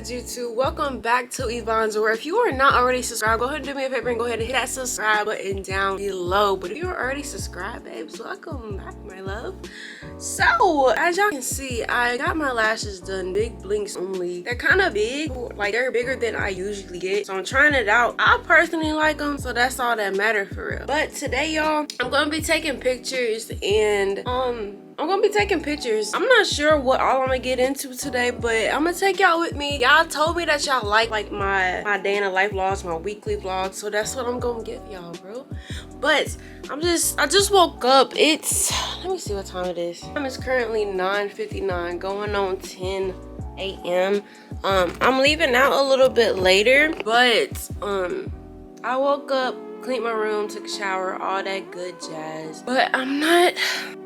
YouTube? Welcome back to eveion.aura. If you are not already subscribed, go ahead and do me a favor and go ahead and hit that subscribe button down below. But if you are already subscribed, babes, welcome back, my love. So as y'all can see, I got my lashes done, big blinks only. They're kind of big, like they're bigger than I usually get, so I'm trying it out. I personally like them, so that's all that matters for real. But today, y'all, I'm gonna be taking pictures and I'm not sure what all I'm gonna get into today, but I'm gonna take y'all with me. Y'all told me that y'all like my day in the life vlogs, my weekly vlogs, so that's what I'm gonna give y'all, bro. But I just woke up. It's, let me see what time it is. It's currently 9:59, going on 10 a.m. I'm leaving out a little bit later, but I woke up, cleaned my room, took a shower, all that good jazz. But I'm not.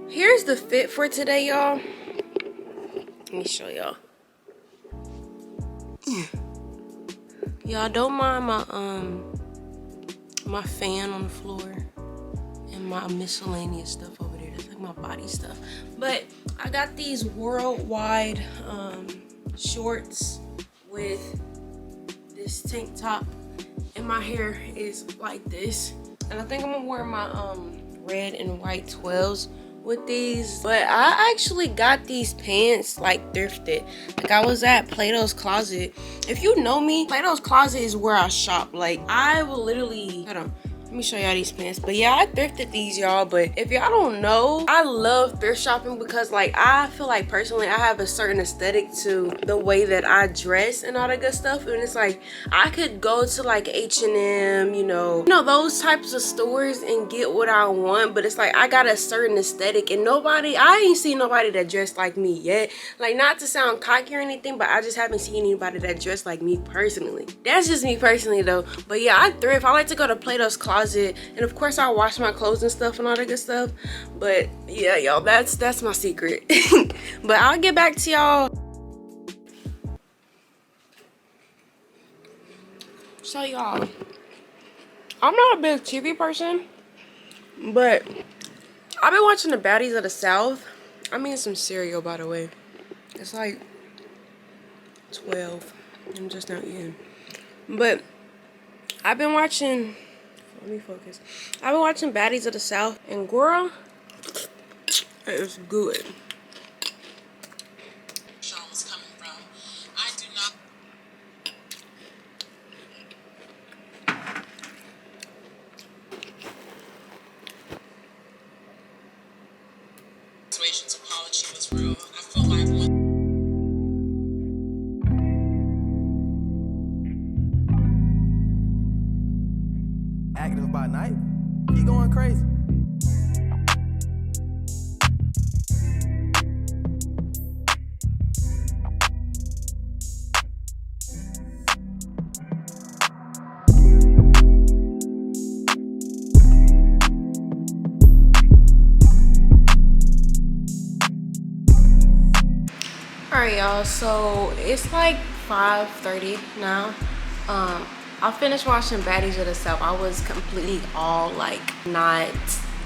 Here's the fit for today, y'all. Let me show y'all. Y'all don't mind my fan on the floor and my miscellaneous stuff over there. That's like my body stuff. But I got these worldwide shorts with this tank top, and my hair is like this. And I think I'm gonna wear my red and white 12s with these. But I actually got these pants like thrifted. Like I was at Plato's Closet. If you know me, Plato's Closet is where I shop. Like I will literally, hold on, let me show y'all these pants. But yeah, I thrifted these, y'all. But if y'all don't know, I love thrift shopping because like I feel like personally I have a certain aesthetic to the way that I dress and all that good stuff. And it's like I could go to like H&M, you know those types of stores and get what I want. But it's like I got a certain aesthetic, and I ain't seen nobody that dressed like me yet. Like, not to sound cocky or anything, but I just haven't seen anybody that dressed like me personally. That's just me personally though. But yeah, I thrift. I like to go to Plato's Closet, and of course I wash my clothes and stuff and all that good stuff. But yeah, y'all, that's my secret. But I'll get back to y'all. So y'all, I'm not a big TV person, but I've been watching the Baddies of the South. I mean some cereal, by the way. It's like 12. I'm just not eating. But I've been watching, let me focus. I've been watching Baddies of the South, and girl, it's good. Was coming from. I do not. Situation's apology was real. I feel like one. Active by night, he going crazy. Alright, y'all, so it's like 5:30 now. I finished watching Baddies of the South. I was completely all like not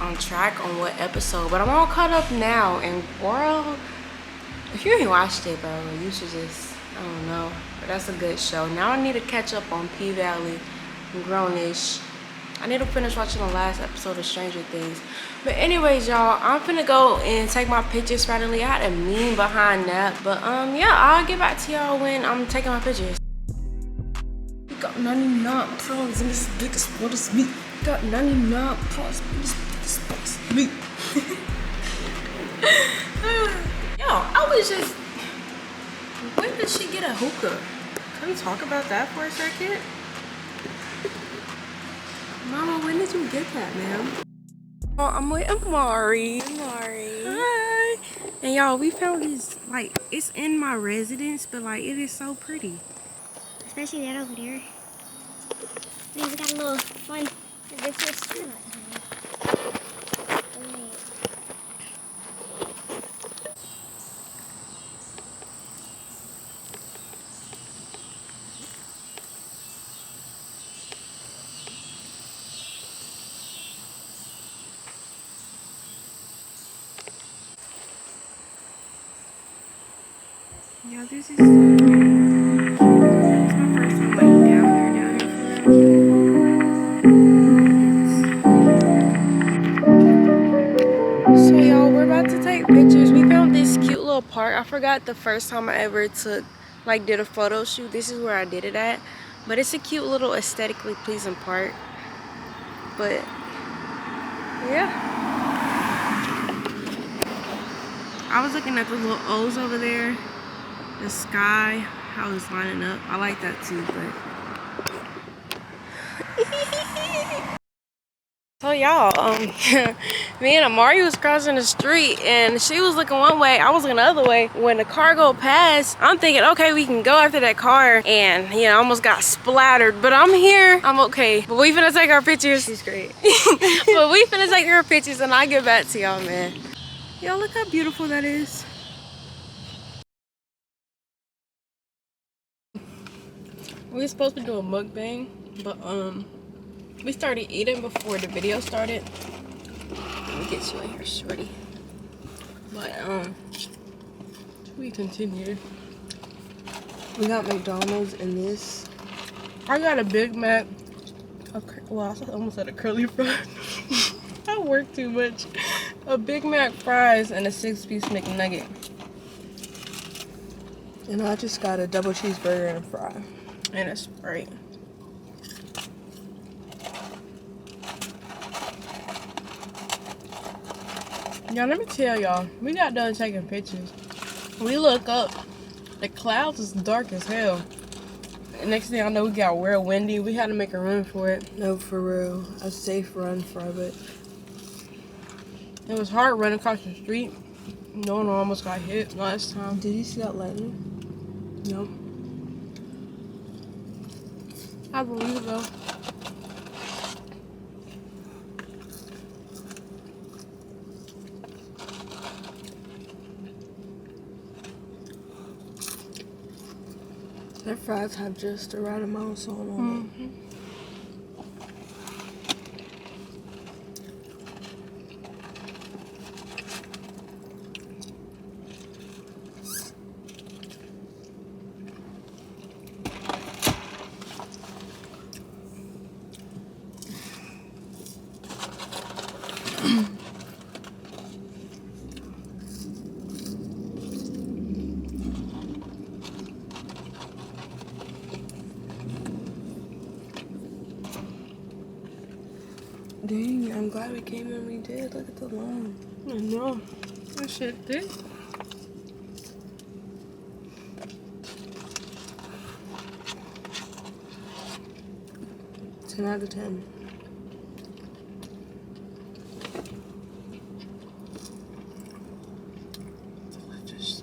on track on what episode, but I'm all caught up now. And girl, if you ain't watched it, bro, you should just, I don't know, but that's a good show. Now I need to catch up on P-Valley and Grownish. I need to finish watching the last episode of Stranger Things. But anyways, y'all, I'm finna go and take my pictures finally. I had a meme behind that. But yeah, I'll get back to y'all when I'm taking my pictures. We got 99 pounds in this biggest spice meat. Got 99 pounds in this biggest spice meat. Yo, I was just, when did she get a hookah? Can we talk about that for a second? Mama, when did you get that, ma'am? Oh, I'm with Amari. Hi. And y'all, we found this, like, it's in my residence, but like, it is so pretty. Especially that over there. We got a little fun adventurous. Yeah, this is so nice. forgot the first time I ever did a photo shoot. This is where I did it at. But it's a cute little aesthetically pleasing park. But yeah. I was looking at the little O's over there. The sky, how it's lining up. I like that too, but so y'all, me and Amari was crossing the street and she was looking one way, I was looking the other way. When the car go past, I'm thinking, okay, we can go after that car, and you know, almost got splattered. But I'm here, I'm okay. But we finna take our pictures. She's great. But we finna take our pictures and I'll get back to y'all, man. Y'all look how beautiful that is. We were supposed to do a mukbang, but we started eating before the video started. Let me get you in here, shorty. But we continued. We got McDonald's and this. I got a Big Mac. Well, I almost said a curly fry. I work too much. A Big Mac fries and a 6-piece McNugget. And I just got a double cheeseburger and a fry. And a Sprite. Y'all, let me tell y'all, we got done taking pictures. We look up, the clouds is dark as hell. And next thing I know, we got real windy. We had to make a run for it. No, for real. A safe run from it. It was hard running across the street. No one almost got hit last time. Did you see that lightning? No. I believe though. Their fries have just the right amount of salt on it. Dang, I'm glad we came when we did. Look at the line. I know. That shit thick. 10 out of 10. Delicious.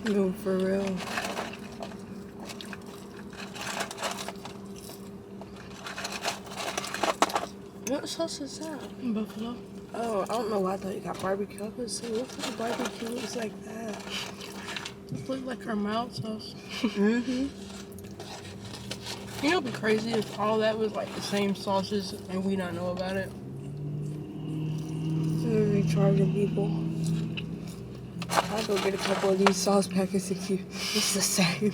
No, for real. What sauce is that? Buffalo. Oh, I don't know why I thought you got barbecue. I was saying, what kind of barbecue looks like that? It looks like our mild sauce. Mm-hmm. You know, it'd be crazy if all that was like the same sauces and we not know about it. We're recharging people. I'll go get a couple of these sauce packets if you. It's the same.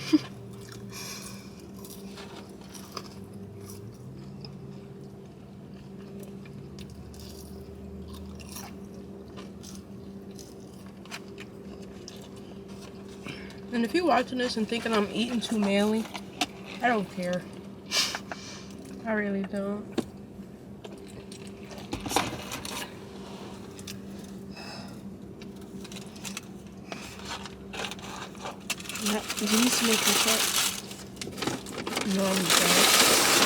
And if you're watching this and thinking I'm eating too manly, I don't care. I really don't. Yeah, these make a cut. No, I'm sorry.